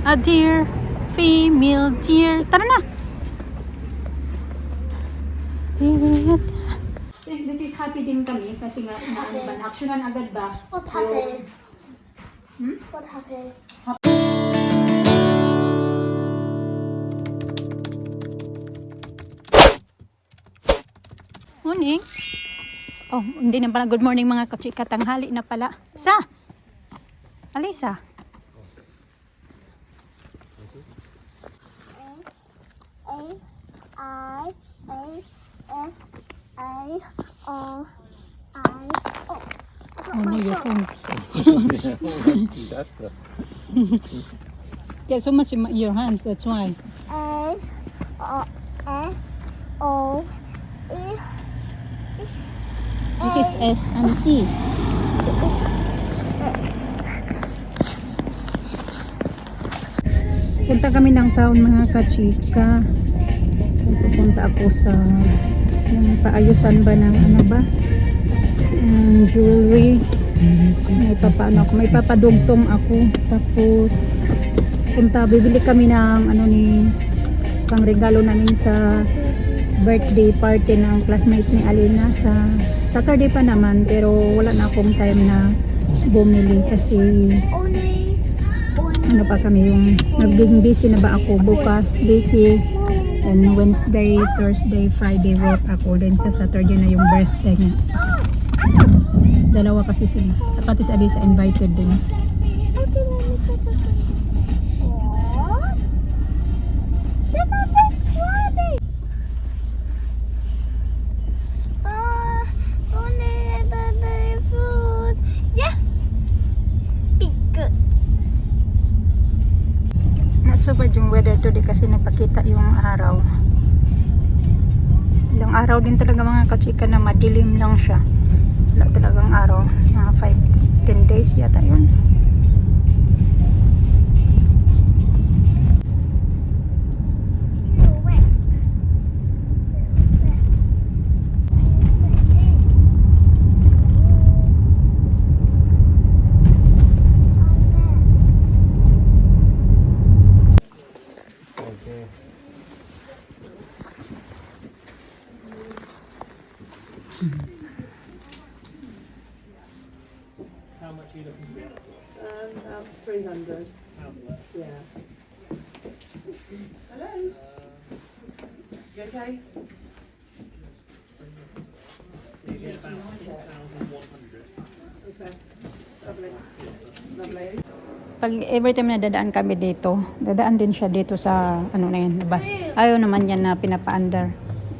a deer, female deer. Tara na! Which is happy din kami kasi nga actionan agad ba? What happened? Hmm? What happened? Morning. Oh, hindi na pala. Good morning mga kachika. Tanghali na pala. Sa? Alisa? Oh no, your phone. Get so much in your hands, that's why. This is S and E. Punta kami ng town mga kachika. Pupunta ako sa yung paayusan ba ng ano ba? Jewelry. May papadugtong ako. Tapos bibili kami ng pangregalo namin sa birthday party ng classmate ni Alina sa Saturday pa naman, pero wala na akong time na bumili kasi pa kami yung naging busy na ba ako bukas, busy, and Wednesday, Thursday, Friday work ako, then sa Saturday na yung birthday niya. Dalawa kasi sila, pati si Alisa invited din. So bad yung weather today kasi nagpakita yung araw. Ilang araw din talaga mga kachika na madilim lang siya. Wala talagang araw. Mga 5-10 days yata yun. How much are you looking to get? 300. Yeah. Hello. You okay? You get about 6,100. Okay. Lovely. Lovely. Pag every time na dadaan kami dito, dadaan din siya dito sa na yan, bus. Ayaw naman yan na pinapa-under.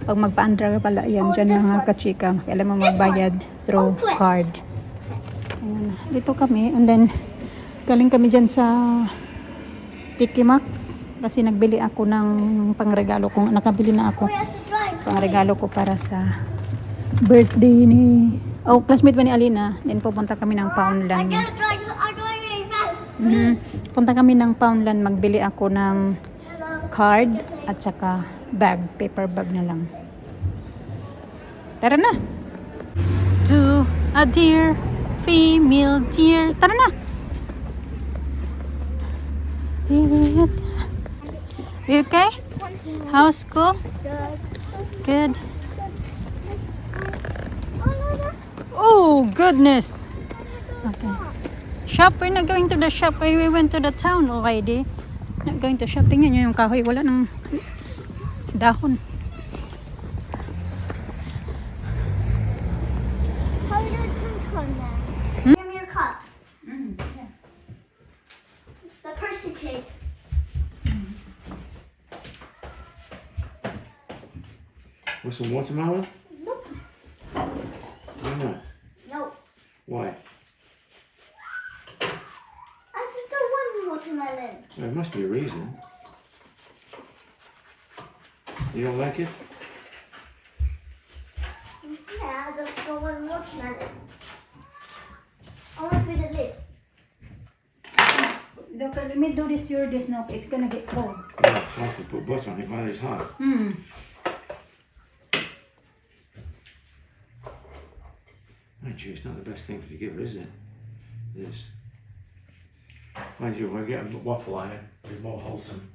Pag magpa-under pala yan dyan mga kachika, kailangan mo magbayad through card. Ayan. Dito kami, and then galing kami dyan sa Tiki Maxx kasi nagbili ako ng pangregalo ko. Nakabili na ako pangregalo ko para sa birthday ni classmate ba ni Alina. Then pupunta kami ng Poundland. Punta kami ng Poundland, magbili ako ng card at saka bag, paper bag na lang. Tara na! To a deer, female deer. Tara na! You okay? How's school? Good. Oh, goodness. Okay. Shop. We're not going to the shop. We went to the town already. Not going to shop. Tingnan nyo yung kahoy. Wala ng dahon. How did you drink on that? Give me your cup. Yeah. The Percy cake. Want some watermelon? Nope. Why not? No. Why? I just don't want watermelon. There must be a reason. You don't like it? Yeah, I just don't want watermelon. I want to be the lid. Doctor, let me do this your this now. It's gonna get cold. Yeah, it's hard to put butter on it while it's hot. Mind you, it's not the best thing to give her, is it? This. Mind you, we'll get a waffle iron, be more wholesome.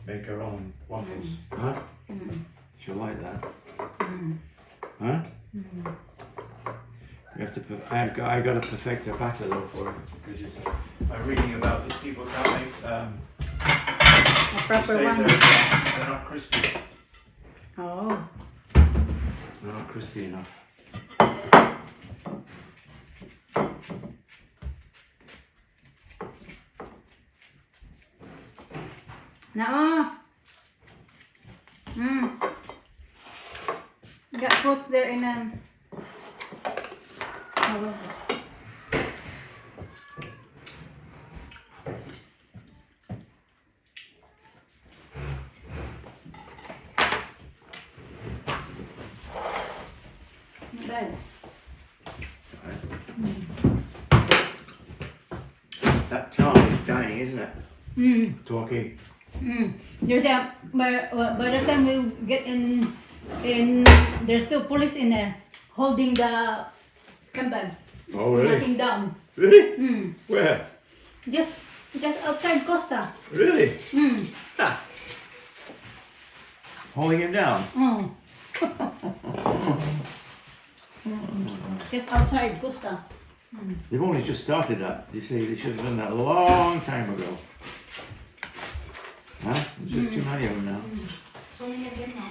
Make our own waffles. Huh? She'll like that. Huh? You have to I got to perfect a batter though for it. Because I'm reading about it. People can't make A they proper say one. they're not crispy. Oh. They're not crispy enough. Now. Got fruits there in how was it? Not bad. That tongue is dying, isn't it? Talkie. There's that by the time we get in there's still police in there holding the scumbag, Oh really? knocking down. Really? Where? Just outside Costa. Really? Ah. Holding him down? Oh. Just outside Costa. They've only just started that. You see, they should have done that a long time ago. Huh? There's just too many of them now. So many of them now.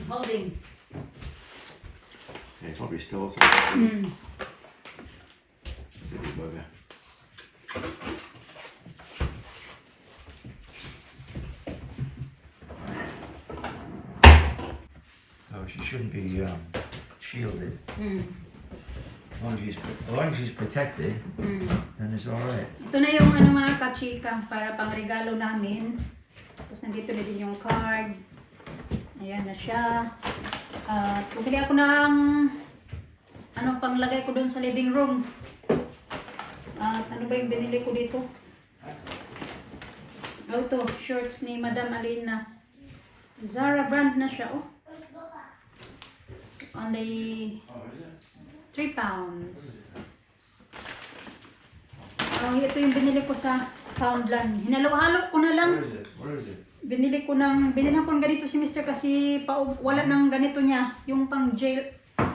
Holding. They probably stole some. Silly bugger. So she shouldn't be shielded. As long as she's protected, then it's alright. Ito na yung mga kachika para pang regalo namin. Tapos nandito na din yung card. Ayan na siya. Bumili ako ng panglagay ko doon sa living room. At ano ba yung binili ko dito? Ito, shorts ni Madam Alina. Zara brand na siya, oh. Only 3 pounds. Ito yung binili ko sa Poundland. Hinalo-halo ko na lang. Where is it? Binili ko ng ganito si Mr. kasi wala nang ganito niya. Yung pang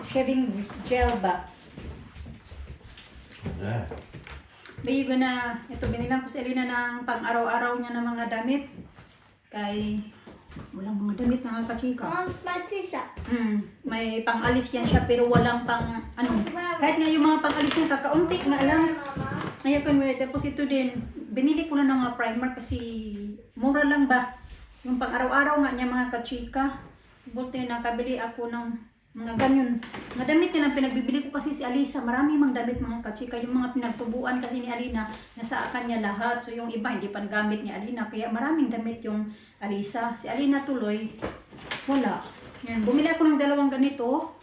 shaving gel ba? There. Bayo na, ito binilang ko si Alina ng pang araw-araw niya ng mga damit. Kay walang mga damit na kachika. My t-shirt. May pang-alis yan siya pero walang pang kahit nga yung mga pang-alis niya kakaunti nga lang. Ngayon kan tapos ito din binili ko na ng mga primer kasi mura lang ba yung pang araw-araw nga niya mga kachika. Buti nakabili ako ng mga ganyan. Mga damit na lang pinagbibili ko kasi si Alisa. Marami mang damit mga kachika. Yung mga pinagtubuan kasi ni Alina nasa kanya lahat. So yung iba hindi pa gamit ni Alina. Kaya maraming damit yung Alisa. Si Alina tuloy wala. Yan. Bumili ako ng dalawang ganito.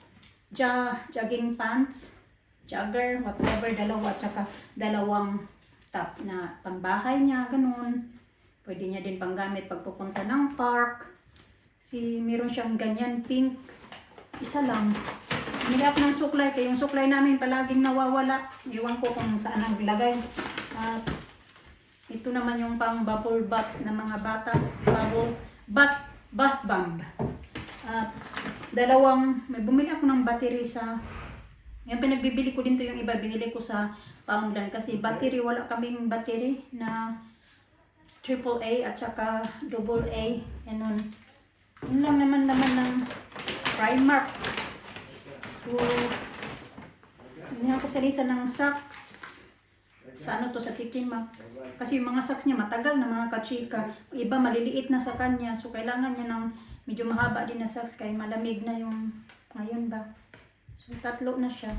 Jogging pants. Jogger. Whatever. Dalawa. Tsaka dalawang top na pangbahay niya. Ganun. Pwede niya din panggamit pag pupunta ng park. Kasi meron siyang ganyan pink. Isa lang. Bumili ako ng suklay. Kaya yung suklay namin palaging nawawala. Iwan ko kung saan ang lagay. At ito naman yung pang bubble bath na mga bata. Bath bomb. At may bumili ako ng battery sa yung pinagbibili ko din to yung iba. Binili ko sa Poundland kasi battery. Wala kaming battery na AAA at saka AA. Ganun. Yun lang naman ng Primark. So, hindi ako sa Lisa ng socks. Sa sa TK Maxx. Kasi yung mga socks niya matagal na mga kachika. Iba maliliit na sa kanya. So, kailangan niya ng medyo mahaba din na socks kaya malamig na yung ngayon ba. So, 3 na siya.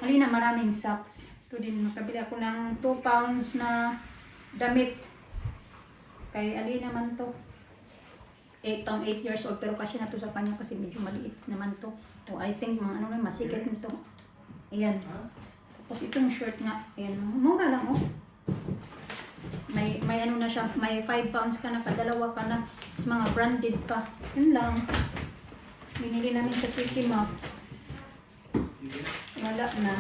Alina, maraming socks. Ito din, makabili ako ng 2 pounds na damit. Kay Alina naman to. 8 years old pero kasi na to sa kanya kasi medyo maliit naman to. O I think mga masikip nito. Ayan. Tapos itong shirt nga, ayan, mura lang oh. May na siya, may 5 pounds ka na, kadalawa ka na. Tapos mga branded pa. Yun lang. Binili namin sa TK Maxx. Wala na.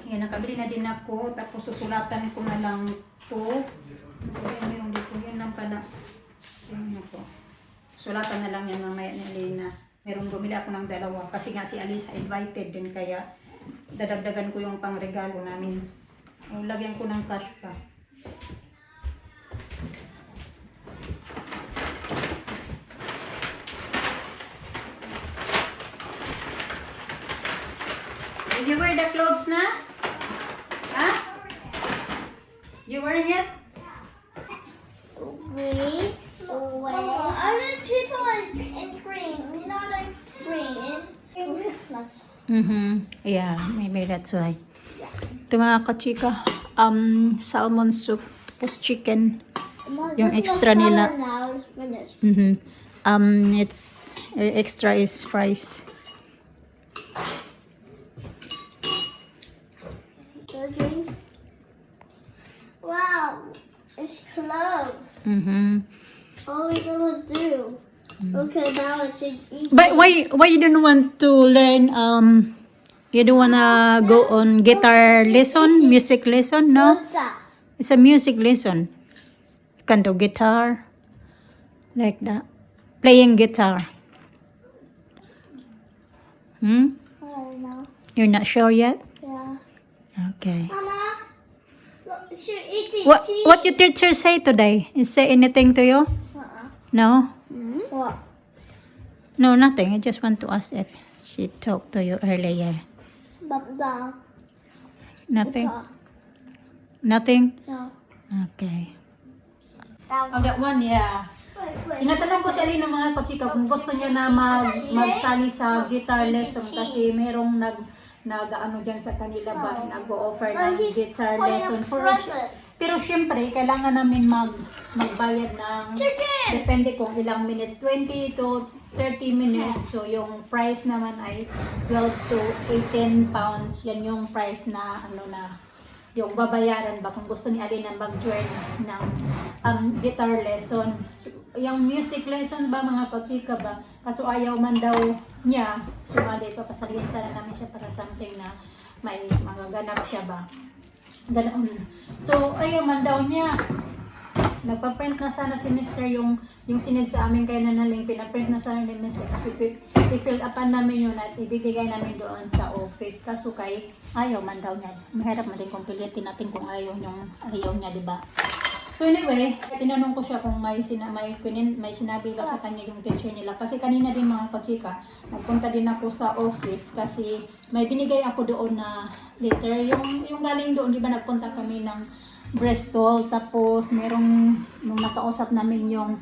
Yan, nakabili na din ako. Tapos susulatan ko na lang to. Ayan, meron dito. Yan lang pala. Ayan na po. Sulatan na lang yan mamaya ni Alina. Meron bumili ako ng 2. Kasi nga si Alisa invited din. Kaya dadagdagan ko yung pangregalo namin. O, lagyan ko ng cash pa. Did you wear the clothes na? Huh? You wearing it? Green. Other people in green. You know, like green. Christmas. Yeah, maybe that's why. Ito mga kachika, salmon soup, tapos chicken. Yung extra nila. Now it's finished. It's extra is fries. Wow, it's close. What are we gonna do? Okay, now it's eat. But why you don't want to learn you don't wanna go on guitar lesson, music lesson? No, What's that? it's a music lesson. You can do guitar like that, playing guitar. I don't know. You're not sure yet? Yeah. Okay. Mama, look, she's eating cheese. What your teacher say today? Is say anything to you? No? What? No, nothing. I just want to ask if she talked to you earlier. Baba. Nothing? Nothing? No. Okay. That Oh, that one, yeah. Wait. Tinatanong ko si Alina mga kachika kung gusto niya na magsali sa guitar lesson kasi merong nag-ano dyan sa kanila ba, nag-o-offer ng guitar lesson. Pero syempre, kailangan namin magbayad ng, depende kung ilang minutes, 20 to 30 minutes. So yung price naman ay 12 to 18 pounds. Yan yung price na yung babayaran ba kung gusto ni Alina mag-join ng guitar lesson. So, yung music lesson ba mga kachika ba, kaso ayaw man daw niya, so papasalin sana namin siya para something na may magaganap siya ba. Ganoon. So ayaw man daw niya. Nagpa-print na sana si Mr. yung sinend sa amin kay Nanaling, pinaprint na sana ni Mr. kasi i-fill upan namin yun at ibibigay namin doon sa office. Kaso kay ayaw man daw niya. Mahirap man din kung pilitin natin kung ayaw niya, di ba? So anyway, tinanong ko siya kung may sinabi ba sa kanya yung teacher nila. Kasi kanina din mga kachika, nagpunta din ako sa office kasi may binigay ako doon na letter. Yung galing doon, di ba nagpunta kami ng Bristol, tapos merong nung nakausap namin yung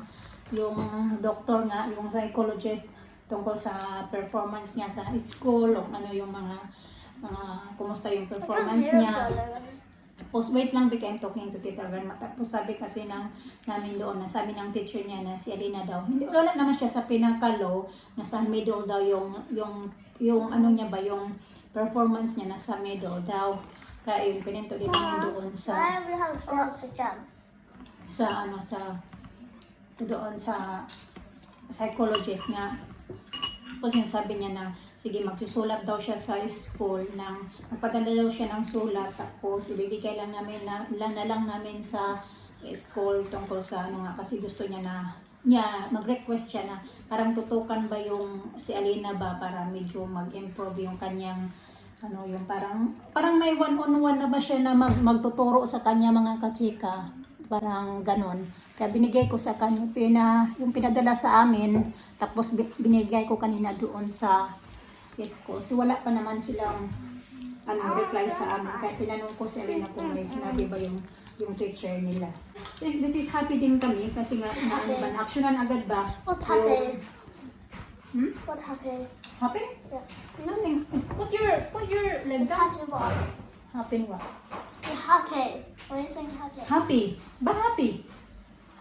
doctor nga, yung psychologist tungkol sa performance niya sa school o ano yung mga kumusta yung performance niya. Tapos wait lang, I'm talking to Tita Garma. Tapos sabi kasi namin doon, sabi ng teacher niya na si Alina daw, hindi wala naman siya sa pinaka-low, nasa middle daw yung ano niya ba, yung performance niya nasa middle daw. Kaya yung pininto din namin doon sa doon sa psychologist nga. Tapos yung sabi niya na sige, magsusulat daw siya sa school magpadala daw siya ng sulat, tapos ibibigay lang namin sa school tungkol sa nga, kasi gusto niya mag-request siya na parang tutukan ba yung si Alina ba para medyo mag-improve yung kanyang yung parang may one-on-one na ba siya na magtuturo sa kanya mga kachika, parang ganon. Kaya binigay ko sa kanya yung pinadala sa amin, tapos binigay ko kanina doon sa school. So wala pa naman silang reply sa amin. Kaya tinanong ko si Alina kung may sinabi ba yung teacher nila. That is happy din kami kasi nga na-actionan agad ba? What happened? What happened? Happy? Yeah. Nothing. Put your leg down. Happy what? Happy what? You're happy. What do you think happy? Happy. Ba happy?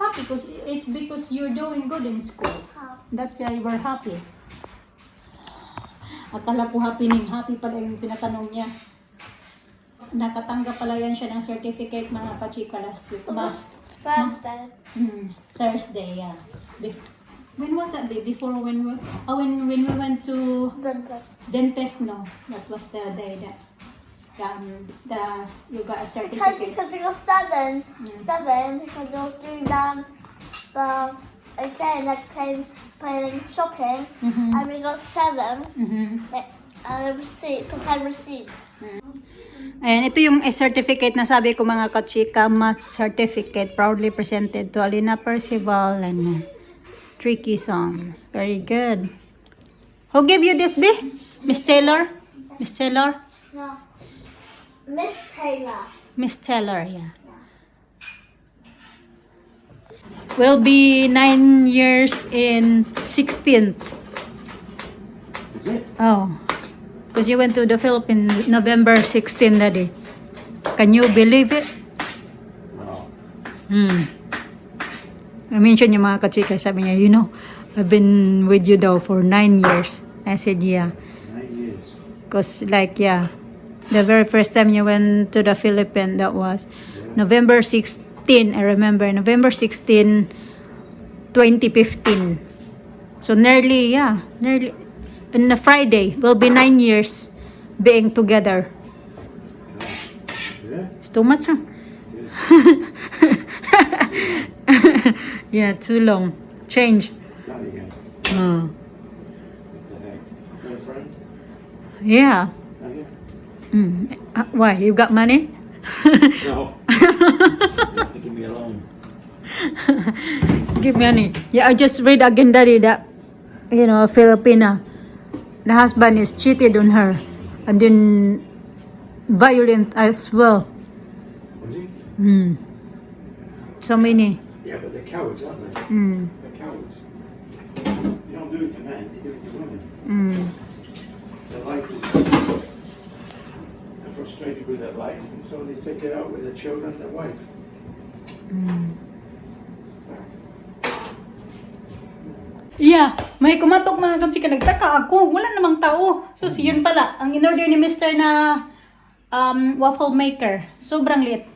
Happy because you're doing good in school. How? That's why we're happy. Akala ko happy pala yung tinatanong niya. Nakatanggap pala yan siya ng certificate mga kachika last week. Thursday. Thursday, yeah. When was that day? Before when we went to Dentist. dentist? No, that was the day that you got a Because certificate. it was seven. Mm. 7 because I was doing the again like playing shopping Mhm. and we got 7 Mhm. and a receipt, pretend receipt. Ayan, ito yung certificate na sabi ko mga kachika, math certificate proudly presented to Alina Percival and Tricky Songs. Very good. Who gave you this, B? Miss Taylor? Miss Taylor? No. Miss Taylor. Miss Taylor, yeah. Will be 9 years in 16th. Is it? Oh. Because you went to the Philippines November 16, Daddy. Can you believe it? No. I-mention yung mga kachika, sabi niya, you know, I've been with you daw for 9 years. I said, yeah. 9 years. Because like, yeah, the very first time you went to the Philippines, that was November 16, I remember, November 16, 2015. So nearly, in a Friday, will be 9 years being together. Yeah. It's too much, huh? Yeah, too long. Change. Is that again? Oh. What the heck? Got a friend? Yeah. Have you? Why? You got money? No. You have to give me a loan. Give money. Yeah, I just read again, Daddy, that, you know, a Filipina, the husband is cheated on her and then violent as well. Was he? So many. Yeah, but they're cowards, aren't they? They're cowards. You don't do it to men, you do it to women. Their life is... They're frustrated with their life, and so they take it out with their children and their wife. Yeah, may kumatok mga kapsika. Nagtaka ako. Wala namang tao. So, yun pala. Ang in-order ni Mr. na waffle maker. Sobrang liit.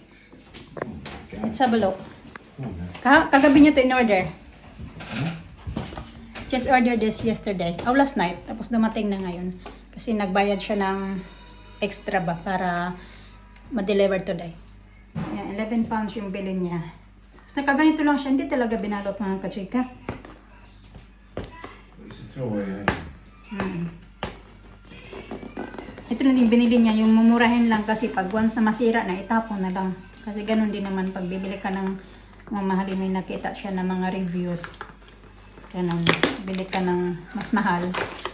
Let's have a look. Kagabi niya to in-order. Just ordered this yesterday. Oh, last night. Tapos dumating na ngayon. Kasi nagbayad siya ng extra ba para ma-deliver today. Yeah, 11 pounds yung bilhin niya. Tapos nakaganito lang siya. Hindi talaga binalot mga kachika. You should throw away, Ito na din binili niya, yung mumurahin lang kasi pag once na masira na, itapon na lang. Kasi ganun din naman pag bibili ka ng mamahalin, may nakita siya ng mga reviews. Ganun, bili ka ng mas mahal.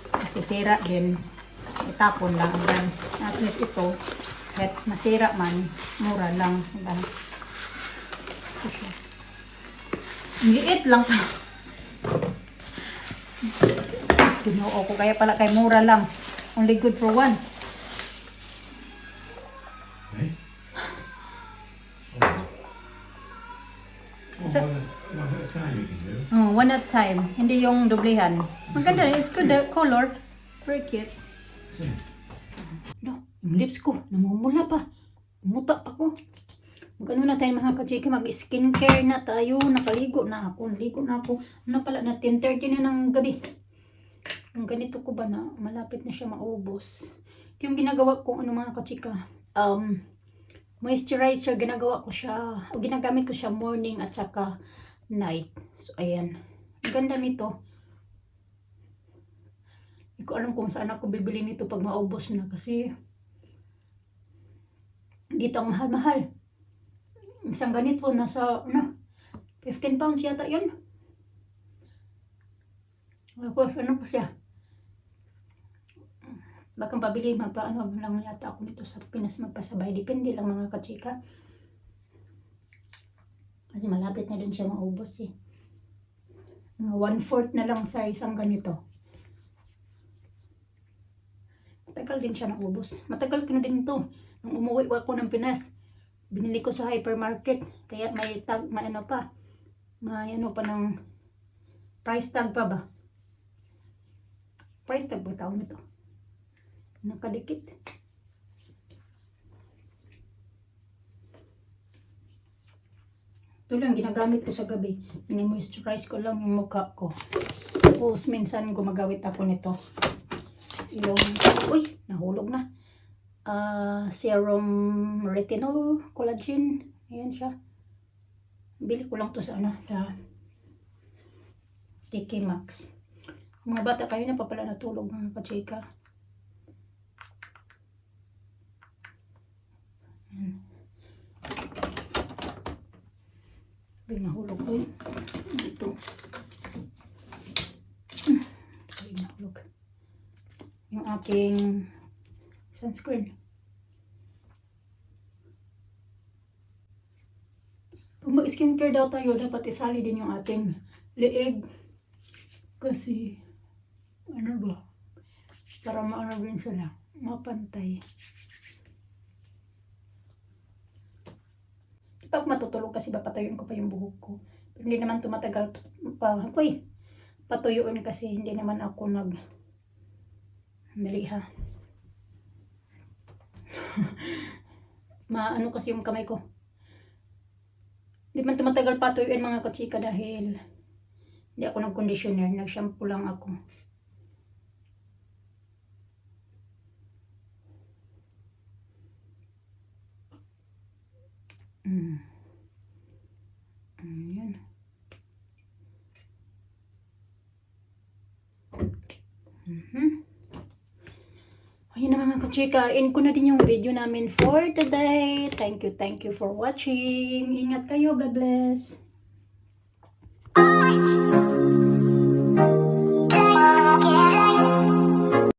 Kasi sira din, itapon lang. Then, at least ito, kahit masira man, mura lang. Diba? Ito siya. Ang liit lang. Tapos ginoo ko, kaya pala kay mura lang. Only good for one. eh? So- One at a time you can do. One at a time. Hindi yung doblehan. Maganda. It's good. The color. Very cute. See? No, yung lips ko. Namumula pa. Muta pa ko. Mag-ano na tayo mga kachika. Mag-skincare na tayo. Nakaligo na ako. Ligo na ako. Ano pala na 10:30 na ng gabi. Yung ganito ko ba na malapit na siya maubos. Ito yung ginagawa ko ano mga kachika. Moisturizer. Ginagawa ko siya. O ginagamit ko siya morning at saka night. So, ayan. Ang ganda nito. Hindi ko alam kung saan ako bibili nito pag maubos na. Kasi, dito ang mahal-mahal. Isang ganito, nasa, 15 pounds yata yun. Tapos, ano pa siya? Baka pabili, magpaano lang yata ako nito sa Pinas magpasabay. Depende lang mga kachika. Kasi malapit na din siya maubos eh. Mga 1/4 na lang sa isang ganito. Matagal din siya naubos. Matagal ko na din ito. Nung umuwi ako ng Pinas, binili ko sa hypermarket. Kaya may tag, may ano pa. May ano pa ng price tag pa ba? Price tag ba tawag nito? Nakadikit. Ito lang ginagamit ko sa gabi. Mini-moisturize ko lang yung mukha ko. Tapos minsan gumagawit ako nito. Yung, uy, nahulog na. Serum retinol collagen. Ayan siya. Bili ko lang to sa sa TK Maxx. Mga bata kayo na pa pala natulog mga kachika. Nahulog ko yun. Ito. Ay, nahulog. Yung aking sunscreen. Kung mag-skincare daw tayo, dapat isali din yung ating leeg. Kasi, ano ba? Para maano din sila. Mapantay. Pag matutulog kasi ba patuyuin ko pa yung buhok ko. Pero hindi naman tumatagal pa. Uy, patuyuin kasi hindi naman ako dali ha. Maano kasi yung kamay ko. Hindi man tumatagal patuyuin mga kachika dahil hindi ako nag-conditioner. Nag-shampoo lang ako. Ayan. Ayun na mga kachika. In ko na din yung video namin for today. Thank you for watching. Ingat kayo. God bless.